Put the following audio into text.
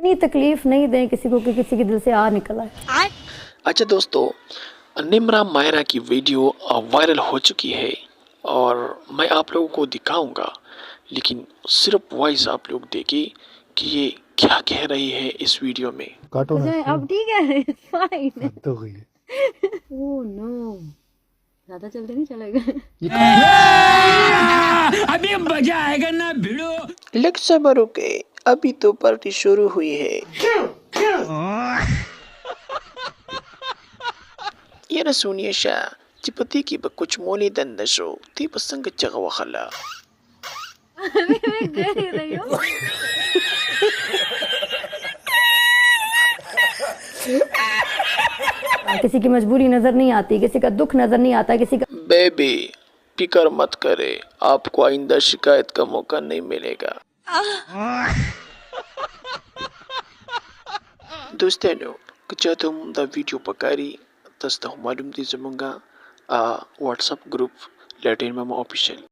इतनी तकलीफ नहीं दें किसी को कि किसी के दिल से आ निकल आए। अच्छा दोस्तों, निम्रा मायरा की वीडियो वायरल हो चुकी है और मैं आप लोगों को दिखाऊंगा, लेकिन सिर्फ वॉइस आप लोग देखिए कि ये क्या कह रही है इस वीडियो में। काटो ना इसको। अब ठीक है, it's fine। हद हो गई है। ओह नो, ज्यादा जल्दी नहीं चलेगा। अभी मजा आएगा ना भिड़ो। लग सब्र के, अभी तो पार्टी शुरू हुई है। Yana suniya sha tipati ki ba kuch moli dan na sho ti ba sanga chaga wakhala. मैं कह ही रही हूँ। किसी की मजबूरी नजर नहीं आती, किसी का दुख नजर नहीं आता, किसी का। बेबी फिकर मत करे, आपको आइंदा शिकायत का मौका नहीं मिलेगा। दोस्तों, kejadian da video pakari tas da malum di zamunga WhatsApp group Latin Mama Official.